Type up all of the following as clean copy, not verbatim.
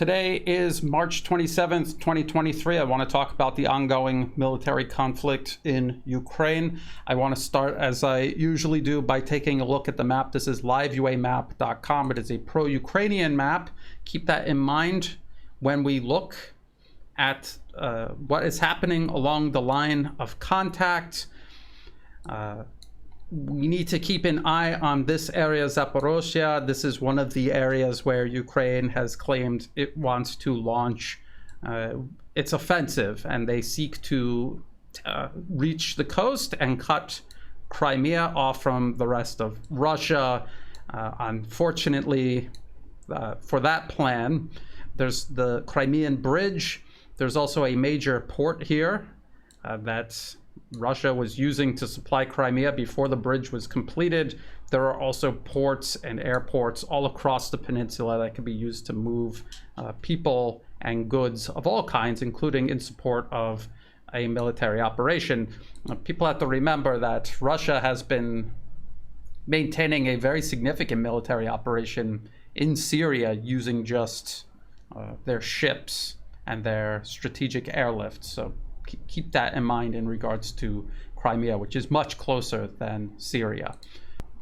Today is March 27th, 2023. I want to talk about the ongoing military conflict in Ukraine. I want to start, as I usually do, by taking a look at the map. This is liveuamap.com. It is a pro-Ukrainian map. Keep that in mind when we look at what is happening along the line of contact. We need to keep an eye on this area, Zaporozhye. This is one of the areas where Ukraine has claimed it wants to launch its offensive, and they seek to reach the coast and cut Crimea off from the rest of Russia. Unfortunately, for that plan, there's the Crimean Bridge. There's also a major port here that Russia was using to supply Crimea before the bridge was completed. There are also ports and airports all across the peninsula that can be used to move people and goods of all kinds, including in support of a military operation. People have to remember that Russia has been maintaining a very significant military operation in Syria using just their ships and their strategic airlift. So keep that in mind in regards to Crimea, which is much closer than Syria.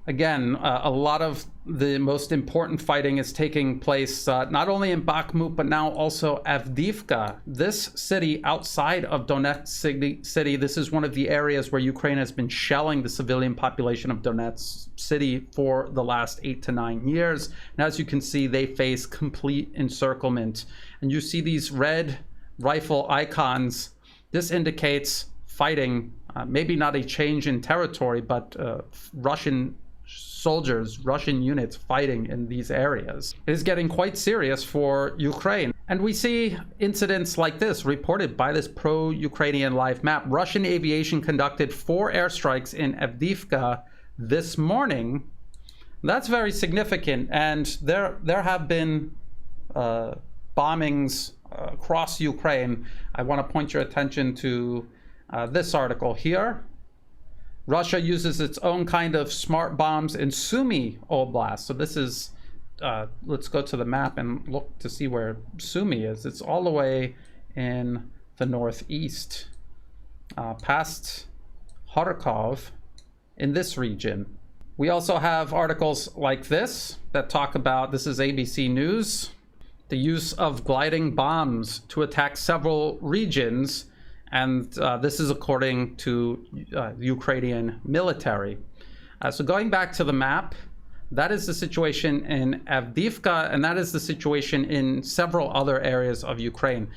Again, a lot of the most important fighting is taking place not only in Bakhmut, but now also Avdeevka. This city outside of Donetsk city, this is one of the areas where Ukraine has been shelling the civilian population of Donetsk city for the last 8 to 9 years. And as you can see, they face complete encirclement. And you see these red rifle icons. This indicates fighting, maybe not a change in territory, but Russian soldiers, Russian units fighting in these areas. It is getting quite serious for Ukraine. And we see incidents like this reported by this pro-Ukrainian live map. Russian aviation conducted 4 airstrikes in Avdeevka this morning. That's very significant. And there have been bombings across Ukraine. I want to point your attention to this article here. Russia uses its own kind of smart bombs in Sumy Oblast. So this is, let's go to the map and look to see where Sumy is. It's all the way in the northeast, past Kharkov in this region. We also have articles like this that talk about, this is ABC News, the use of gliding bombs to attack several regions, and this is according to the Ukrainian military. So going back to the map, that is the situation in Avdeevka, and that is the situation in several other areas of Ukraine.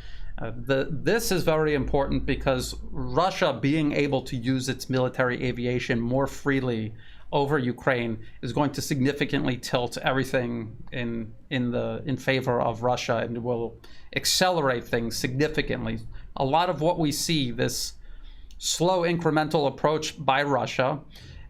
This is very important because Russia being able to use its military aviation more freely over Ukraine is going to significantly tilt everything in favor of Russia, and will accelerate things significantly. A lot of what we see, this slow incremental approach by Russia,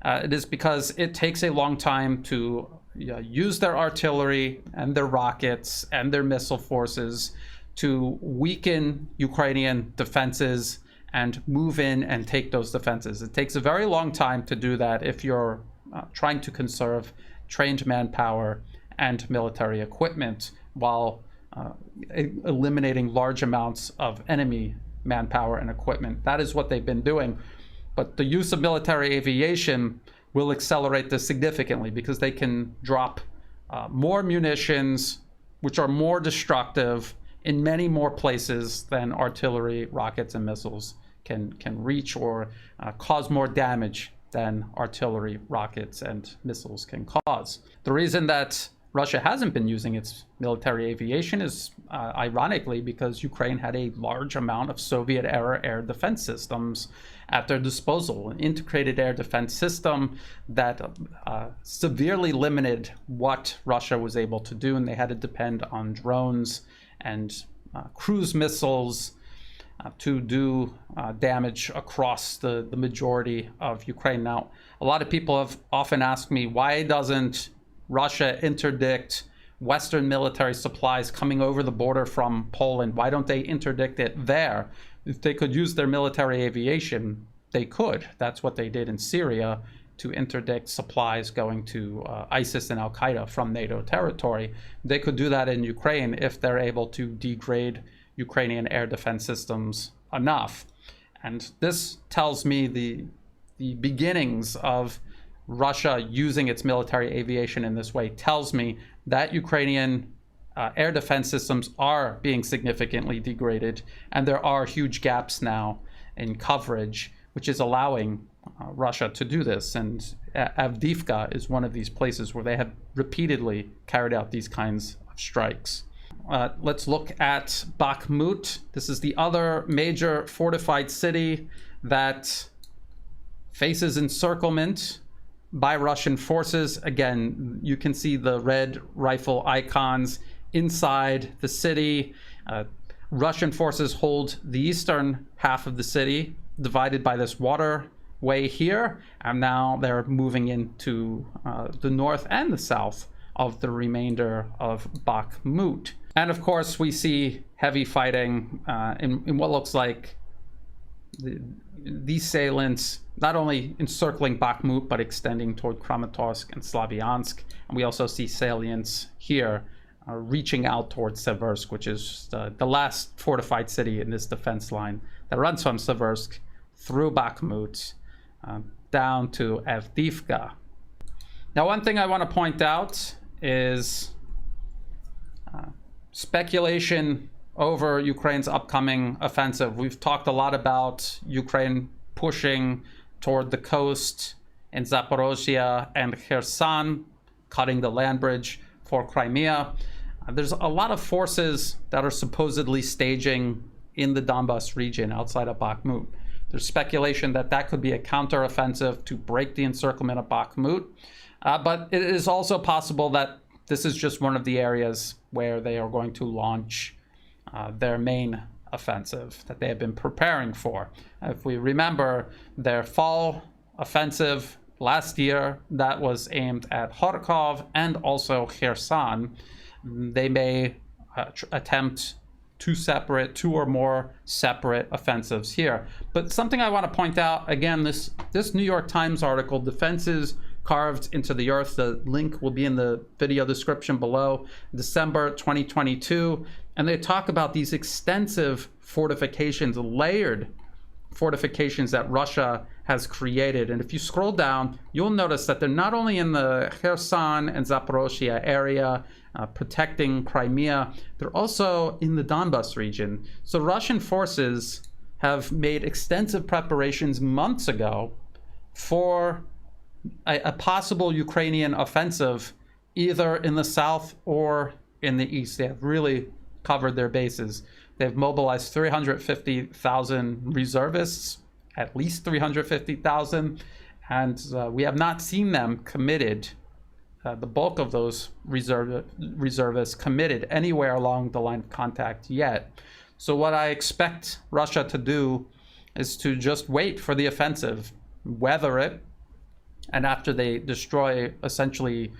it is because it takes a long time to use their artillery and their rockets and their missile forces to weaken Ukrainian defenses and move in and take those defenses. It takes a very long time to do that if you're trying to conserve trained manpower and military equipment while eliminating large amounts of enemy manpower and equipment. That is what they've been doing. But the use of military aviation will accelerate this significantly because they can drop more munitions, which are more destructive in many more places than artillery, rockets, and missiles can reach, or cause more damage than artillery, rockets, and missiles can cause. The reason that Russia hasn't been using its military aviation is ironically because Ukraine had a large amount of Soviet-era air defense systems at their disposal, an integrated air defense system that severely limited what Russia was able to do, and they had to depend on drones and cruise missiles to do damage across the majority of Ukraine. Now, a lot of people have often asked me, why doesn't Russia interdict Western military supplies coming over the border from Poland? Why don't they interdict it there? If they could use their military aviation, they could. That's what they did in Syria to interdict supplies going to ISIS and Al-Qaeda from NATO territory. They could do that in Ukraine if they're able to degrade Ukrainian air defense systems enough. And this tells me the beginnings of Russia using its military aviation in this way tells me that Ukrainian air defense systems are being significantly degraded, and there are huge gaps now in coverage, which is allowing Russia to do this. And Avdeevka is one of these places where they have repeatedly carried out these kinds of strikes. Let's look at Bakhmut. This is the other major fortified city that faces encirclement by Russian forces. Again, you can see the red rifle icons inside the city. Russian forces hold the eastern half of the city, divided by this waterway here, and now they're moving into the north and the south of the remainder of Bakhmut. And of course, we see heavy fighting in what looks like these salients, not only encircling Bakhmut, but extending toward Kramatorsk and Slavyansk. And we also see salients here reaching out towards Seversk, which is the last fortified city in this defense line that runs from Seversk through Bakhmut down to Avdeevka. Now, one thing I want to point out is speculation over Ukraine's upcoming offensive. We've talked a lot about Ukraine pushing toward the coast in Zaporozhye and Kherson, cutting the land bridge for Crimea. There's a lot of forces that are supposedly staging in the Donbas region outside of Bakhmut. There's speculation that that could be a counteroffensive to break the encirclement of Bakhmut. But it is also possible that this is just one of the areas where they are going to launch their main offensive that they have been preparing for. If we remember their fall offensive last year, that was aimed at Kharkov and also Kherson. They may attempt two or more separate offensives here. But something I want to point out, again, this New York Times article, Defenses Carved into the Earth, the link will be in the video description below, December 2022. And they talk about these extensive fortifications, layered fortifications that Russia has created. And if you scroll down, you'll notice that they're not only in the Kherson and Zaporozhye area, protecting Crimea, they're also in the Donbas region. So Russian forces have made extensive preparations months ago for a possible Ukrainian offensive, either in the south or in the east. They have really covered their bases. They've mobilized 350,000 reservists, at least 350,000, and we have not seen them committed, the bulk of those reservists committed anywhere along the line of contact yet. So what I expect Russia to do is to just wait for the offensive, weather it, and after they destroy essentially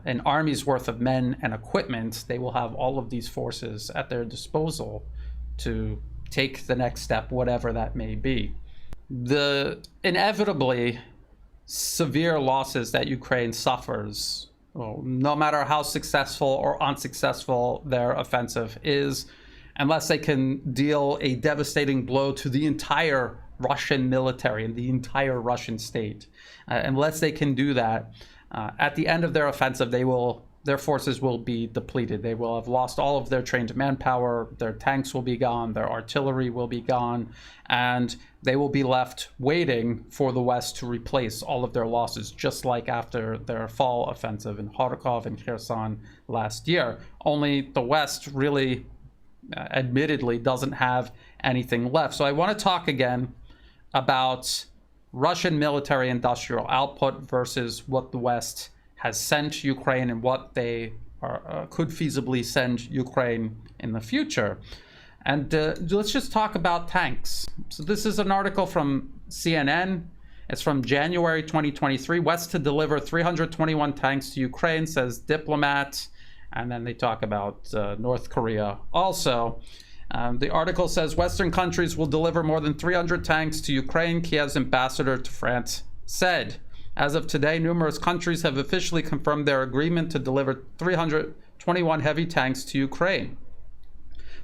an army's worth of men and equipment, they will have all of these forces at their disposal to take the next step, whatever that may be. The inevitably severe losses that Ukraine suffers, well, no matter how successful or unsuccessful their offensive is, unless they can deal a devastating blow to the entire Russian military and the entire Russian state, unless they can do that, at the end of their offensive, their forces will be depleted. They will have lost all of their trained manpower, their tanks will be gone, their artillery will be gone, and they will be left waiting for the West to replace all of their losses, just like after their fall offensive in Kharkov and Kherson last year. Only the West really, admittedly, doesn't have anything left. So I want to talk again about Russian military industrial output versus what the West has sent Ukraine and what they could feasibly send Ukraine in the future. And let's just talk about tanks. So this is an article from CNN. It's from January 2023. West to deliver 321 tanks to Ukraine, says diplomat. And then they talk about North Korea also. The article says Western countries will deliver more than 300 tanks to Ukraine, Kiev's ambassador to France said. As of today, numerous countries have officially confirmed their agreement to deliver 321 heavy tanks to Ukraine.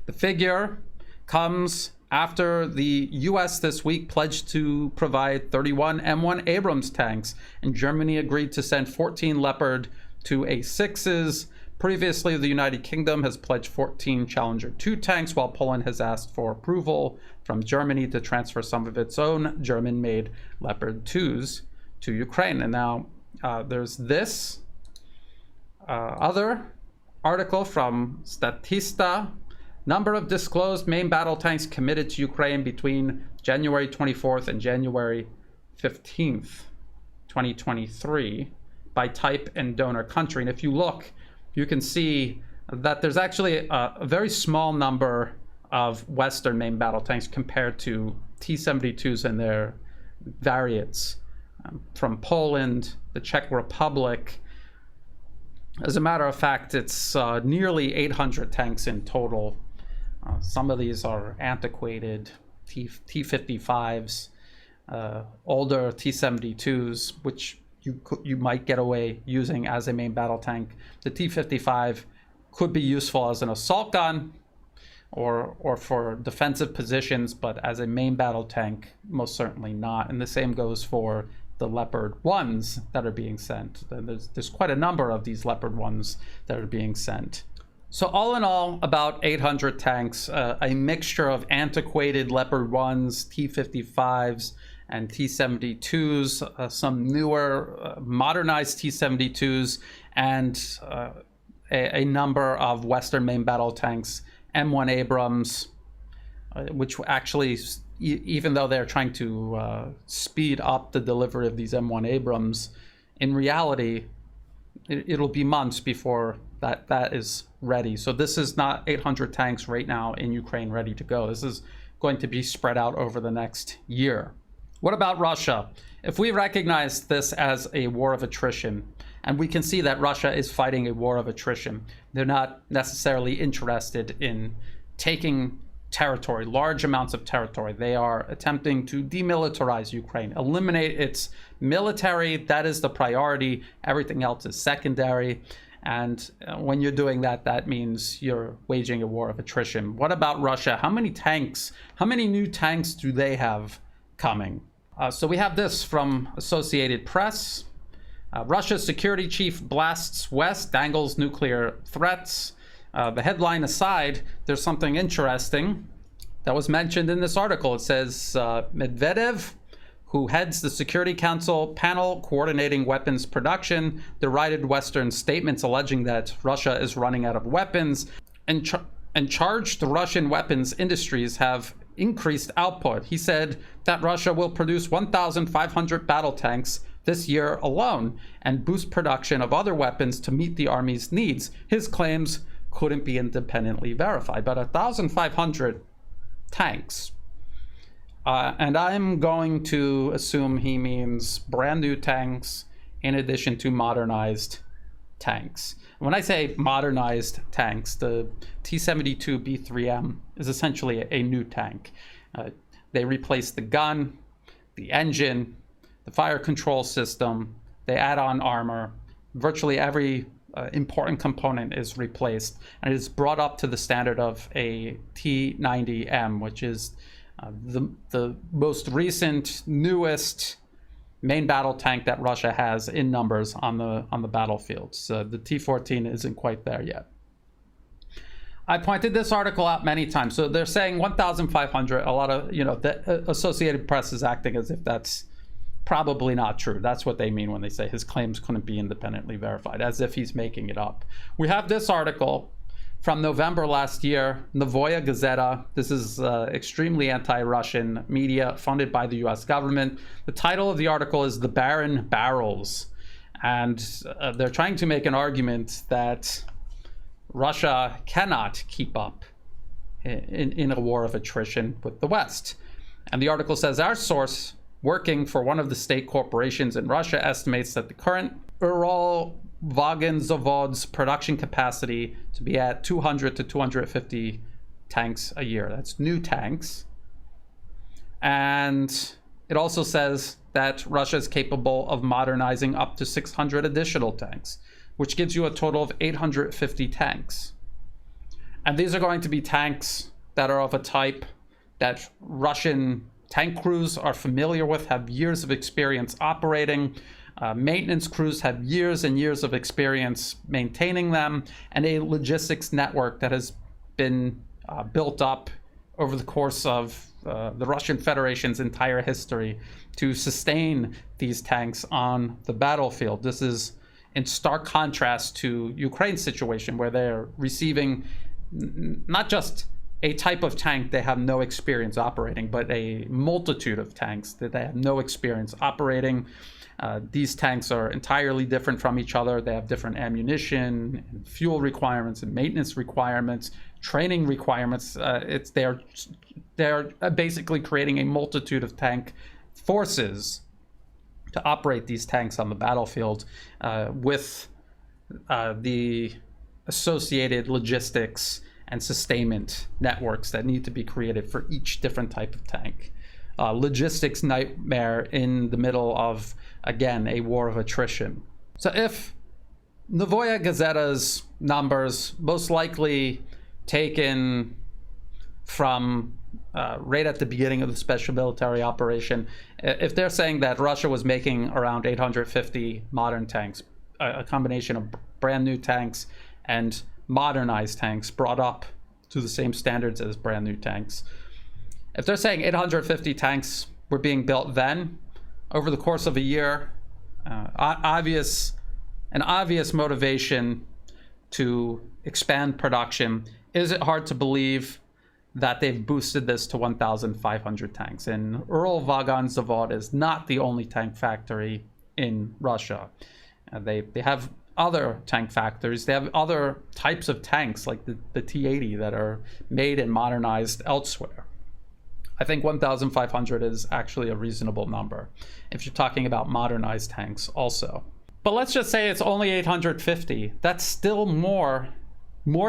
The figure comes after the US this week pledged to provide 31 M1 Abrams tanks, and Germany agreed to send 14 Leopard 2A6s. Previously, the United Kingdom has pledged 14 Challenger 2 tanks, while Poland has asked for approval from Germany to transfer some of its own German-made Leopard 2s to Ukraine. And now there's this other article from Statista. Number of disclosed main battle tanks committed to Ukraine between January 24th and January 15th, 2023 by type and donor country. And if you look, you can see that there's actually a very small number of Western main battle tanks compared to T-72s and their variants from Poland, the Czech Republic. As a matter of fact, it's nearly 800 tanks in total. Some of these are antiquated T-55s, older T-72s, which you might get away using as a main battle tank. The T-55 could be useful as an assault gun or for defensive positions, but as a main battle tank, most certainly not. And the same goes for the Leopard 1s that are being sent. There's quite a number of these Leopard 1s that are being sent. So all in all, about 800 tanks, a mixture of antiquated Leopard 1s, T-55s, and T-72s, some newer modernized T-72s, and a number of Western main battle tanks, M1 Abrams, which actually, even though they're trying to speed up the delivery of these M1 Abrams, in reality, it'll be months before that is ready. So this is not 800 tanks right now in Ukraine ready to go. This is going to be spread out over the next year. What about Russia? If we recognize this as a war of attrition, and we can see that Russia is fighting a war of attrition, they're not necessarily interested in taking territory, large amounts of territory. They are attempting to demilitarize Ukraine, eliminate its military. That is the priority. Everything else is secondary. And when you're doing that, that means you're waging a war of attrition. What about Russia? How many tanks, how many new tanks do they have coming? So we have this from Associated Press. Russia's security chief blasts West, dangles nuclear threats. The headline aside, there's something interesting that was mentioned in this article. It says Medvedev, who heads the Security Council panel coordinating weapons production, derided Western statements alleging that Russia is running out of weapons and charged the Russian weapons industries have increased output. He said that Russia will produce 1,500 battle tanks this year alone and boost production of other weapons to meet the army's needs. His claims couldn't be independently verified, but 1,500 tanks. And I'm going to assume he means brand new tanks in addition to modernized tanks. When I say modernized tanks, the T-72B3M is essentially a new tank. They replace the gun, the engine, the fire control system, they add on armor. Virtually every important component is replaced, and it is brought up to the standard of a T-90M, which is the most recent, newest main battle tank that Russia has in numbers on the battlefields. The T-14 isn't quite there yet. I pointed this article out many times. So they're saying 1,500. A lot of, the Associated Press is acting as if that's probably not true. That's what they mean when they say his claims couldn't be independently verified, as if he's making it up. We have this article from November last year, Novoya Gazeta. This is extremely anti-Russian media funded by the US government. The title of the article is The Barren Barrels. And they're trying to make an argument that Russia cannot keep up in a war of attrition with the West. And the article says, our source working for one of the state corporations in Russia estimates that the current Uralvagonzavod's production capacity to be at 200 to 250 tanks a year. That's new tanks. And it also says that Russia is capable of modernizing up to 600 additional tanks, which gives you a total of 850 tanks. And these are going to be tanks that are of a type that Russian tank crews are familiar with, have years of experience operating. Maintenance crews have years and years of experience maintaining them, and a logistics network that has been built up over the course of the Russian Federation's entire history to sustain these tanks on the battlefield. This is in stark contrast to Ukraine's situation, where they're receiving not just a type of tank they have no experience operating, but a multitude of tanks that they have no experience operating. These tanks are entirely different from each other. They have different ammunition, and fuel requirements, and maintenance requirements, training requirements. They're basically creating a multitude of tank forces to operate these tanks on the battlefield with the associated logistics and sustainment networks that need to be created for each different type of tank. Logistics nightmare in the middle of, again, a war of attrition. So if Novaya Gazeta's numbers, most likely taken from right at the beginning of the special military operation, if they're saying that Russia was making around 850 modern tanks, a combination of brand new tanks and modernized tanks brought up to the same standards as brand new tanks. If they're saying 850 tanks were being built then, over the course of a year, an obvious motivation to expand production, is it hard to believe that they've boosted this to 1,500 tanks? And Ural Vagon Zavod is not the only tank factory in Russia. They have other tank factories. They have other types of tanks like the T-80 that are made and modernized elsewhere. I think 1,500 is actually a reasonable number if you're talking about modernized tanks also. But let's just say it's only 850. That's still more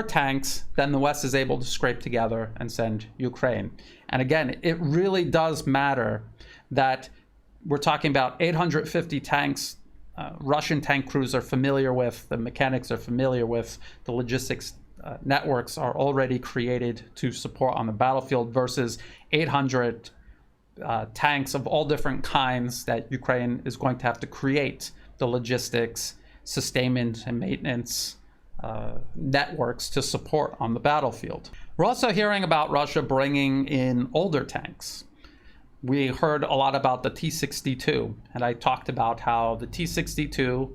tanks than the West is able to scrape together and send Ukraine. And again, it really does matter that we're talking about 850 tanks. Russian tank crews are familiar with, the mechanics are familiar with, the logistics networks are already created to support on the battlefield, versus 800 tanks of all different kinds that Ukraine is going to have to create the logistics, sustainment, and maintenance networks to support on the battlefield. We're also hearing about Russia bringing in older tanks. We heard a lot about the T-62, and I talked about how the T-62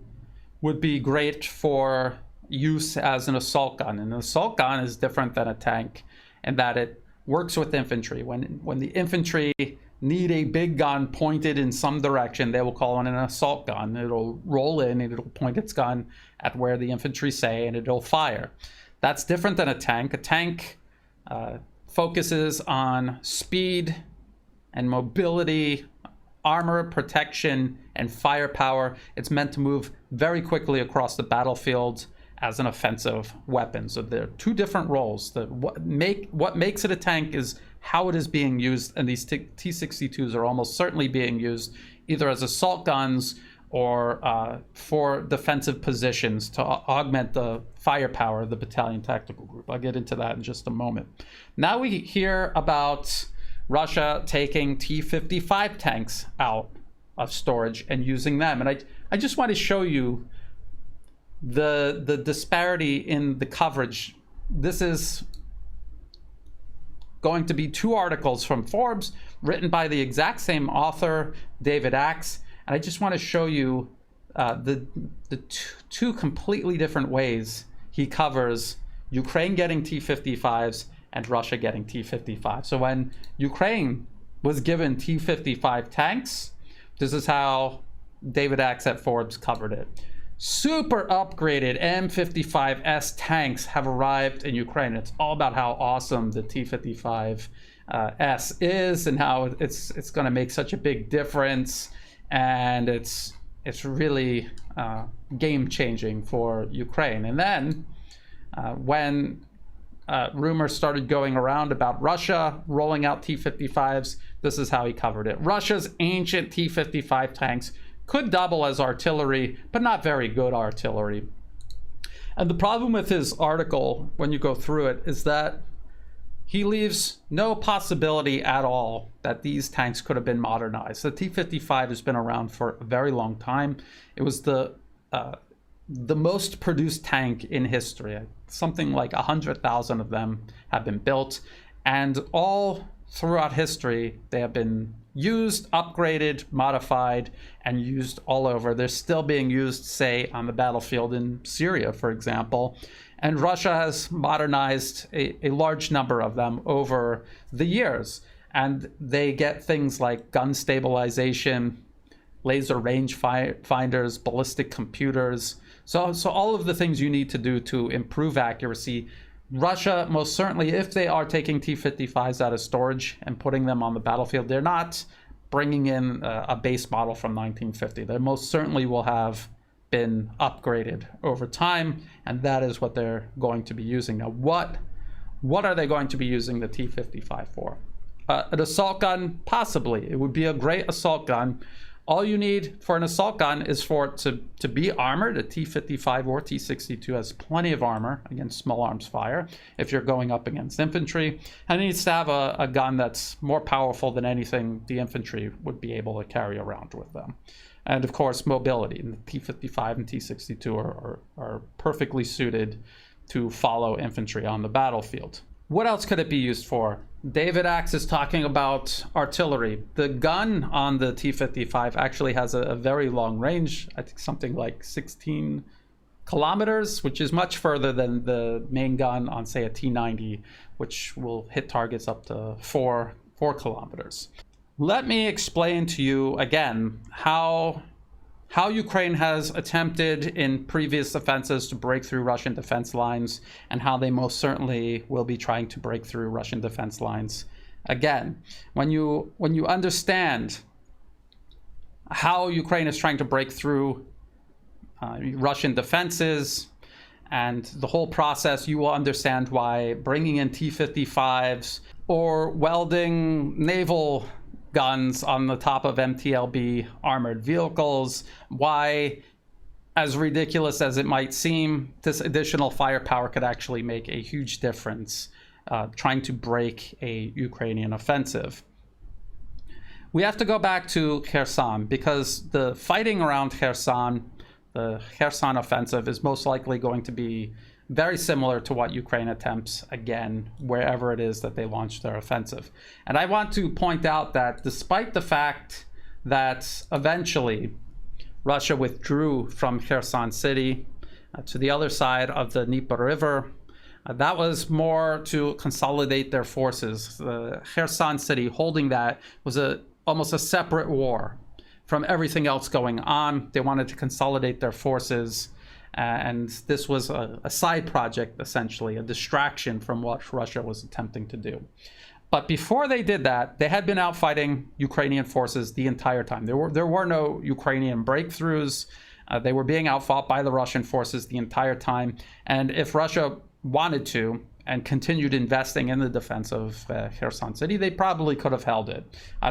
would be great for use as an assault gun. And an assault gun is different than a tank in that it works with infantry. When the infantry need a big gun pointed in some direction, they will call on an assault gun. It'll roll in and it'll point its gun at where the infantry say, and it'll fire. That's different than a tank. A tank focuses on speed and mobility, armor, protection, and firepower. It's meant to move very quickly across the battlefield as an offensive weapon. So there are two different roles. What makes it a tank is how it is being used, and these T-62s are almost certainly being used either as assault guns or for defensive positions to augment the firepower of the battalion tactical group. I'll get into that in just a moment. Now we hear about Russia taking T-55 tanks out of storage and using them. And I just want to show you the disparity in the coverage. This is going to be two articles from Forbes written by the exact same author, David Axe. And I just want to show you the two completely different ways he covers Ukraine getting T-55s and Russia getting T-55. So when Ukraine was given T-55 tanks, this is how David Axe at Forbes covered it. Super upgraded M55S tanks have arrived in Ukraine. It's all about how awesome the T-55S is and how it's going to make such a big difference, and it's really game changing for Ukraine. And then when rumors started going around about Russia rolling out T-55s, this is how he covered it. Russia's ancient T-55 tanks could double as artillery, but not very good artillery. And the problem with his article, when you go through it, is that he leaves no possibility at all that these tanks could have been modernized. The T-55 has been around for a very long time. It was the most produced tank in history. Something like 100,000 of them have been built, and all throughout history they have been used, upgraded, modified, and used all over. They're still being used, say, on the battlefield in Syria, for example. And Russia has modernized a large number of them over the years. And they get things like gun stabilization, laser range finders, ballistic computers. So all of the things you need to do to improve accuracy. Russia, most certainly, if they are taking T-55s out of storage and putting them on the battlefield, they're not bringing in a base model from 1950. They most certainly will have been upgraded over time, and that is what they're going to be using. Now, what are they going to be using the T-55 for? An assault gun? Possibly. It would be a great assault gun. All you need for an assault gun is for it to be armored. A T-55 or T-62 has plenty of armor against small arms fire if you're going up against infantry. And it needs to have a gun that's more powerful than anything the infantry would be able to carry around with them. And of course, mobility. And the T-55 and T-62 are perfectly suited to follow infantry on the battlefield. What else could it be used for? David Axe is talking about artillery. The gun on the T-55 actually has a very long range, I think something like 16 kilometers, which is much further than the main gun on, say, a T-90, which will hit targets up to 4 kilometers. Let me explain to you again how Ukraine has attempted in previous offensives to break through Russian defense lines, and how they most certainly will be trying to break through Russian defense lines again. When you understand how Ukraine is trying to break through Russian defenses and the whole process, you will understand why bringing in T-55s or welding naval guns on the top of MTLB armored vehicles, why, as ridiculous as it might seem, this additional firepower could actually make a huge difference trying to break a Ukrainian offensive. We have to go back to Kherson, because the fighting around Kherson, the Kherson offensive, is most likely going to be very similar to what Ukraine attempts again, wherever it is that they launch their offensive. And I want to point out that despite the fact that eventually Russia withdrew from Kherson city to the other side of the Dnieper River, that was more to consolidate their forces. The Kherson city, holding that, was almost a separate war from everything else going on. They wanted to consolidate their forces. And this was a side project, essentially, a distraction from what Russia was attempting to do. But before they did that, they had been out fighting Ukrainian forces the entire time. There were no Ukrainian breakthroughs. They were being outfought by the Russian forces the entire time. And if Russia wanted to and continued investing in the defense of Kherson city, they probably could have held it.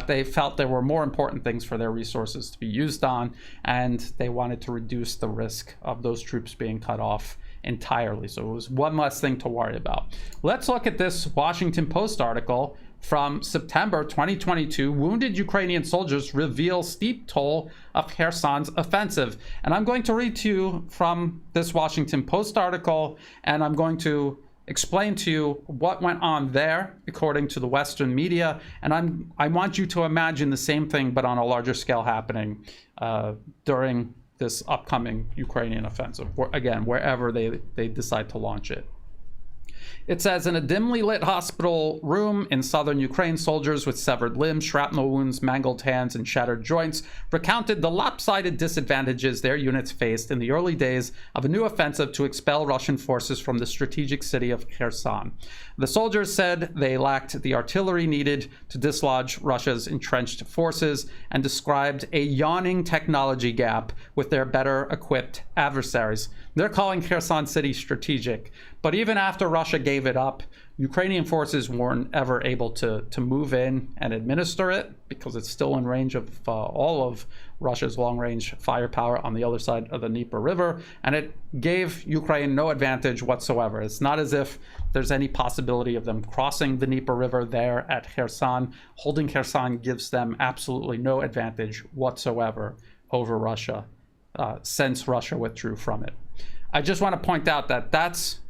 They felt there were more important things for their resources to be used on, and they wanted to reduce the risk of those troops being cut off entirely. So it was one less thing to worry about. Let's look at this Washington Post article from September 2022. Wounded Ukrainian soldiers reveal steep toll of Kherson's offensive. And I'm going to read to you from this Washington Post article, and I'm going to explain to you what went on there according to the Western media, and I want you to imagine the same thing but on a larger scale happening during this upcoming Ukrainian offensive, again, wherever they decide to launch it. It says, in a dimly lit hospital room in southern Ukraine, soldiers with severed limbs, shrapnel wounds, mangled hands, and shattered joints recounted the lopsided disadvantages their units faced in the early days of a new offensive to expel Russian forces from the strategic city of Kherson. The soldiers said they lacked the artillery needed to dislodge Russia's entrenched forces and described a yawning technology gap with their better equipped adversaries. They're calling Kherson city strategic, but even after Russia gave it up, Ukrainian forces weren't ever able to move in and administer it because it's still in range of all of Russia's long-range firepower on the other side of the Dnieper River, and it gave Ukraine no advantage whatsoever. It's not as if there's any possibility of them crossing the Dnieper River there at Kherson. Holding Kherson gives them absolutely no advantage whatsoever over Russia since Russia withdrew from it. I just want to point out that that's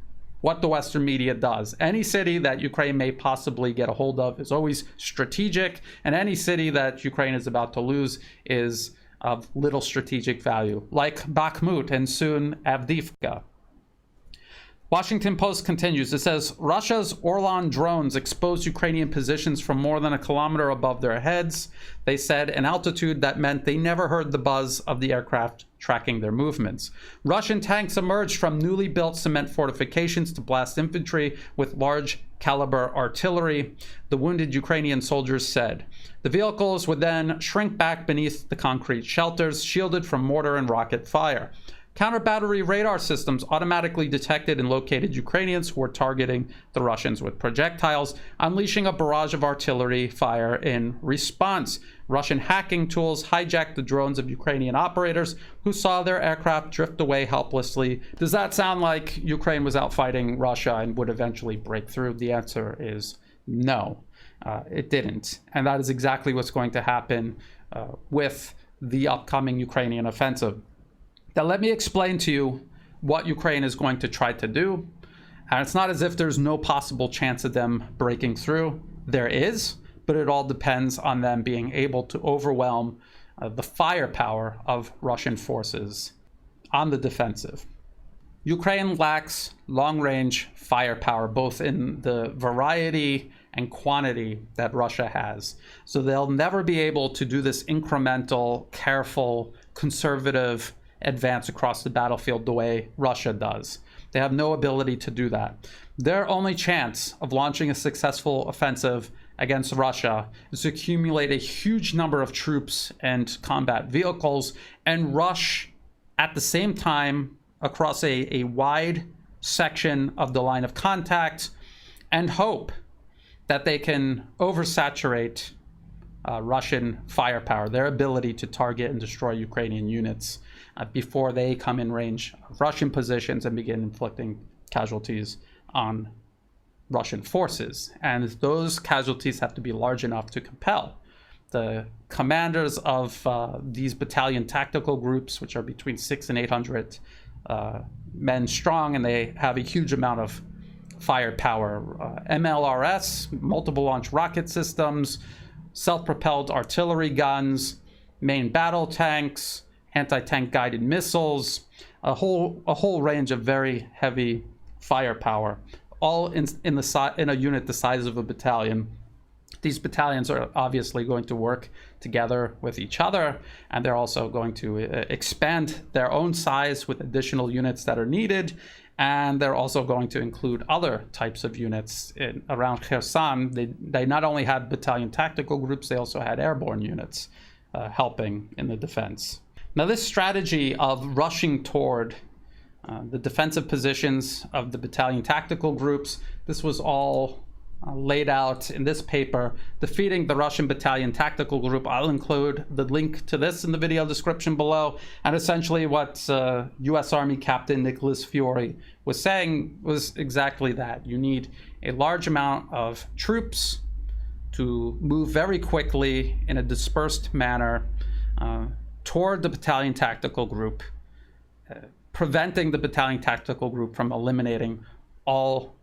what the Western media does. Any city that Ukraine may possibly get a hold of is always strategic, and any city that Ukraine is about to lose is of little strategic value, like Bakhmut and soon Avdeevka. Washington Post continues. It says, Russia's Orlan drones exposed Ukrainian positions from more than a kilometer above their heads. They said an altitude that meant they never heard the buzz of the aircraft tracking their movements. Russian tanks emerged from newly built cement fortifications to blast infantry with large caliber artillery, the wounded Ukrainian soldiers said. The vehicles would then shrink back beneath the concrete shelters, shielded from mortar and rocket fire. Counter-battery radar systems automatically detected and located Ukrainians who were targeting the Russians with projectiles, unleashing a barrage of artillery fire in response. Russian hacking tools hijacked the drones of Ukrainian operators who saw their aircraft drift away helplessly. Does that sound like Ukraine was out fighting Russia and would eventually break through? The answer is no, it didn't. And that is exactly what's going to happen with the upcoming Ukrainian offensive. Now, let me explain to you what Ukraine is going to try to do. And it's not as if there's no possible chance of them breaking through. There is, but it all depends on them being able to overwhelm the firepower of Russian forces on the defensive. Ukraine lacks long-range firepower, both in the variety and quantity that Russia has. So they'll never be able to do this incremental, careful, conservative advance across the battlefield the way Russia does. They have no ability to do that. Their only chance of launching a successful offensive against Russia is to accumulate a huge number of troops and combat vehicles and rush at the same time across a wide section of the line of contact and hope that they can oversaturate Russian firepower, their ability to target and destroy Ukrainian units before they come in range of Russian positions and begin inflicting casualties on Russian forces. And those casualties have to be large enough to compel the commanders of these battalion tactical groups, which are between 600 and 800 men strong, and they have a huge amount of firepower. MLRS, multiple launch rocket systems, self-propelled artillery guns, main battle tanks, anti-tank guided missiles, a whole range of very heavy firepower, all in a unit the size of a battalion. These battalions are obviously going to work together with each other, and they're also going to expand their own size with additional units that are needed, and they're also going to include other types of units around Kherson. They not only had battalion tactical groups, they also had airborne units helping in the defense. Now, this strategy of rushing toward the defensive positions of the battalion tactical groups, this was all laid out in this paper, Defeating the Russian Battalion Tactical Group. I'll include the link to this in the video description below. And essentially what U.S. Army Captain Nicholas Fiore was saying was exactly that. You need a large amount of troops to move very quickly in a dispersed manner toward the battalion tactical group, preventing the battalion tactical group from eliminating all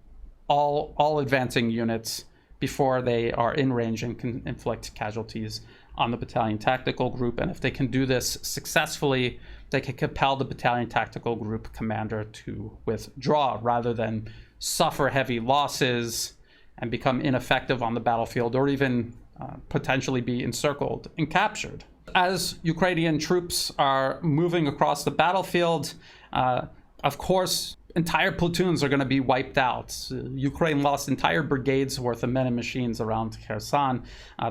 advancing units before they are in range and can inflict casualties on the battalion tactical group. And if they can do this successfully, they can compel the battalion tactical group commander to withdraw rather than suffer heavy losses and become ineffective on the battlefield, or even potentially be encircled and captured. As Ukrainian troops are moving across the battlefield, of course, entire platoons are going to be wiped out. Ukraine lost entire brigades worth of men and machines around Kherson.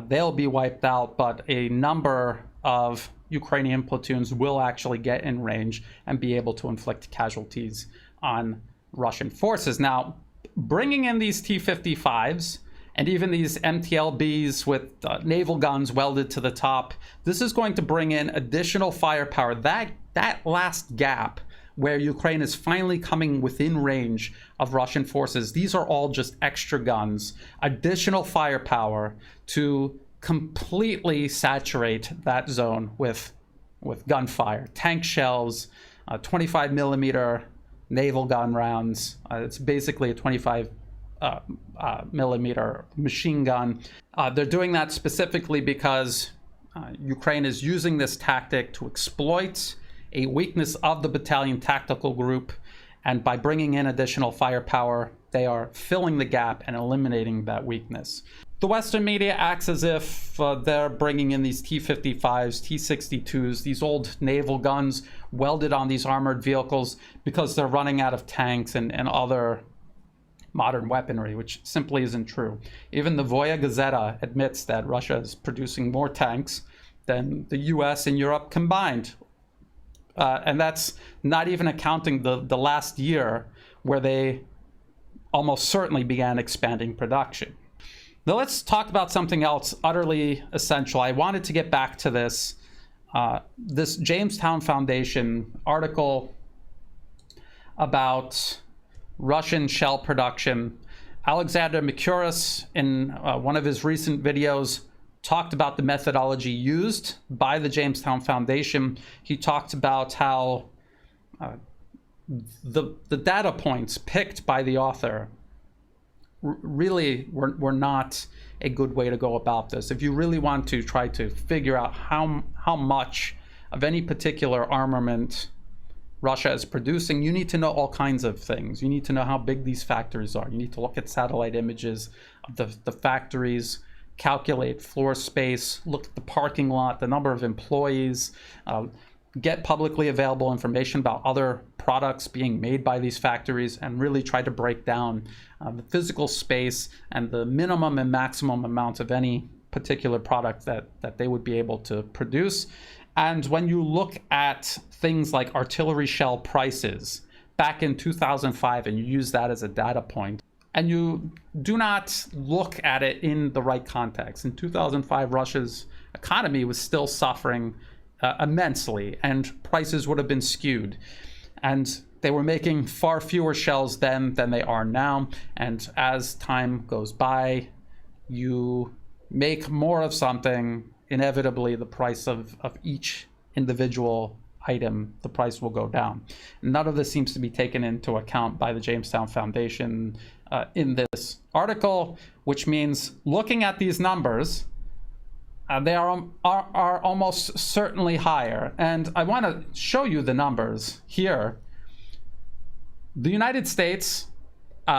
They'll be wiped out, but a number of Ukrainian platoons will actually get in range and be able to inflict casualties on Russian forces. Now, bringing in these T-55s and even these MTLBs with naval guns welded to the top, this is going to bring in additional firepower. That last gap where Ukraine is finally coming within range of Russian forces, these are all just extra guns, additional firepower to completely saturate that zone with gunfire, tank shells, 25 millimeter naval gun rounds. It's basically a 25 millimeter machine gun. They're doing that specifically because Ukraine is using this tactic to exploit a weakness of the battalion tactical group, and by bringing in additional firepower, they are filling the gap and eliminating that weakness. The Western media acts as if they're bringing in these T-55s, T-62s, these old naval guns welded on these armored vehicles because they're running out of tanks and other modern weaponry, which simply isn't true. Even the Voya Gazeta admits that Russia is producing more tanks than the US and Europe combined. And that's not even accounting the last year where they almost certainly began expanding production. Now let's talk about something else utterly essential. I wanted to get back to this Jamestown Foundation article about Russian shell production. Alexander Mikuris, in one of his recent videos, talked about the methodology used by the Jamestown Foundation. He talked about how the data points picked by the author really were not a good way to go about this. If you really want to try to figure out how much of any particular armament Russia is producing, you need to know all kinds of things. You need to know how big these factories are. You need to look at satellite images of the factories, calculate floor space, look at the parking lot, the number of employees, get publicly available information about other products being made by these factories, and really try to break down the physical space and the minimum and maximum amount of any particular product that they would be able to produce. And when you look at things like artillery shell prices back in 2005 and you use that as a data point, and you do not look at it in the right context. In 2005, Russia's economy was still suffering immensely, and prices would have been skewed. And they were making far fewer shells then than they are now. And as time goes by, you make more of something, inevitably the price of each individual item, the price will go down. None of this seems to be taken into account by the Jamestown Foundation in this article, which means looking at these numbers, they are almost certainly higher. And I want to show you the numbers here. The United States,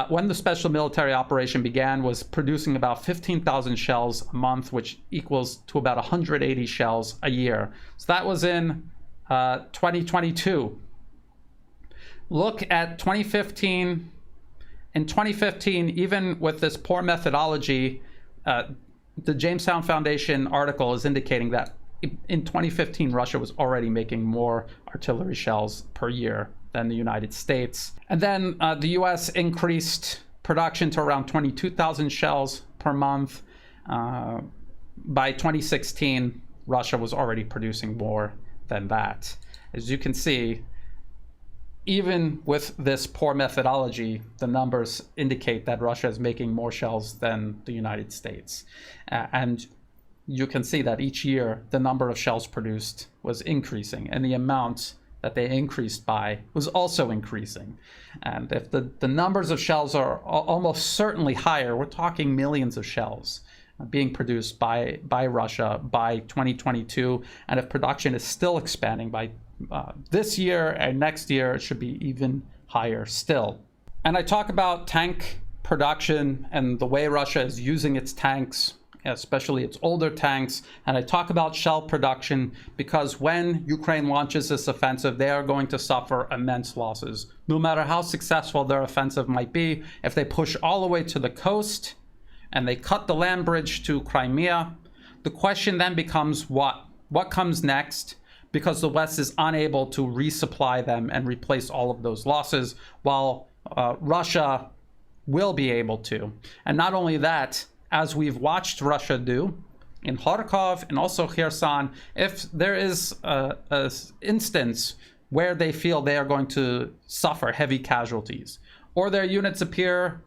when the special military operation began, was producing about 15,000 shells a month, which equals to about 180 shells a year. So that was in 2022. Look at 2015. In 2015, even with this poor methodology, the Jamestown Foundation article is indicating that in 2015, Russia was already making more artillery shells per year than the United States. And then the US increased production to around 22,000 shells per month. By 2016, Russia was already producing more than that. As you can see, even with this poor methodology, the numbers indicate that Russia is making more shells than the United States. And you can see that each year, the number of shells produced was increasing, and the amount that they increased by was also increasing. And if the numbers of shells are almost certainly higher, we're talking millions of shells being produced by Russia by 2022. And if production is still expanding by this year and next year, it should be even higher still. And I talk about tank production and the way Russia is using its tanks especially its older tanks. And I talk about shell production because when Ukraine launches this offensive, they are going to suffer immense losses. No matter how successful their offensive might be, if they push all the way to the coast and they cut the land bridge to Crimea, the question then becomes what? What comes next? Because the West is unable to resupply them and replace all of those losses, while Russia will be able to. And not only that, as we've watched Russia do in Kharkov and also Kherson, if there is an instance where they feel they are going to suffer heavy casualties, or their units appear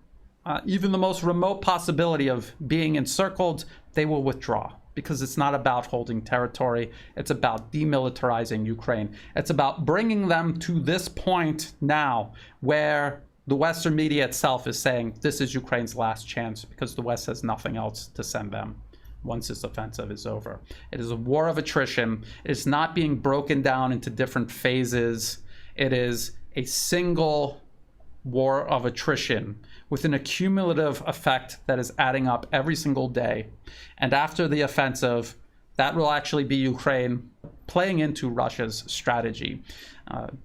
even the most remote possibility of being encircled, they will withdraw. Because it's not about holding territory, it's about demilitarizing Ukraine. It's about bringing them to this point now where the Western media itself is saying this is Ukraine's last chance because the West has nothing else to send them once this offensive is over. It is a war of attrition. It's not being broken down into different phases. It is a single war of attrition with an accumulative effect that is adding up every single day. And after the offensive, that will actually be Ukraine playing into Russia's strategy,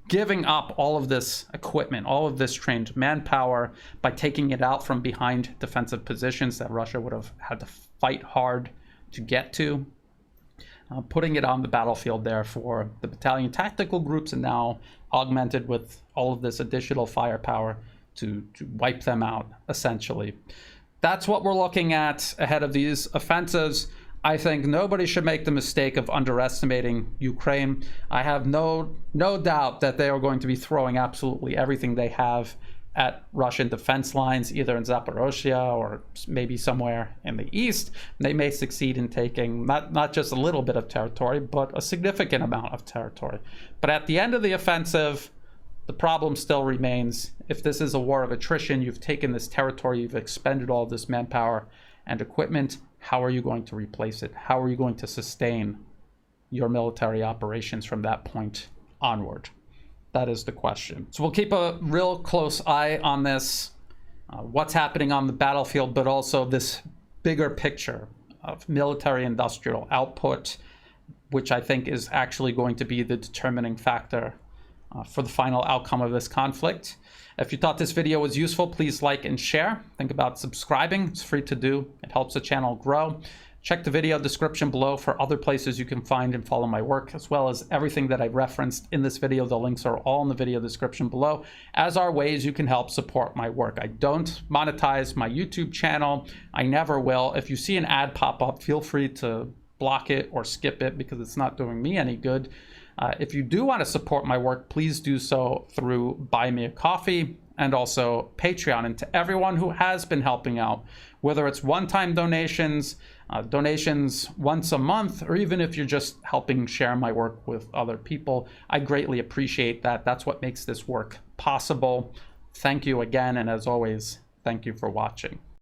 giving up all of this equipment, all of this trained manpower by taking it out from behind defensive positions that Russia would have had to fight hard to get to, putting it on the battlefield there for the battalion tactical groups, and now augmented with all of this additional firepower to wipe them out, essentially. That's what we're looking at ahead of these offensives. I think nobody should make the mistake of underestimating Ukraine. I have no doubt that they are going to be throwing absolutely everything they have at Russian defense lines, either in Zaporozhye or maybe somewhere in the east. They may succeed in taking not just a little bit of territory, but a significant amount of territory. But at the end of the offensive, the problem still remains. If this is a war of attrition, you've taken this territory, you've expended all this manpower and equipment, how are you going to replace it? How are you going to sustain your military operations from that point onward? That is the question. So we'll keep a real close eye on this, what's happening on the battlefield, but also this bigger picture of military industrial output, which I think is actually going to be the determining factor for the final outcome of this conflict. If you thought this video was useful, please like and share. Think about subscribing. It's free to do. It helps the channel grow. Check the video description below for other places you can find and follow my work, as well as everything that I referenced in this video. The links are all in the video description below, as are ways you can help support my work. I don't monetize my YouTube channel. I never will. If you see an ad pop up, feel free to block it or skip it because it's not doing me any good. If you do want to support my work, please do so through Buy Me a Coffee and also Patreon. And to everyone who has been helping out, whether it's one-time donations, donations once a month, or even if you're just helping share my work with other people, I greatly appreciate that. That's what makes this work possible. Thank you again, and as always, thank you for watching.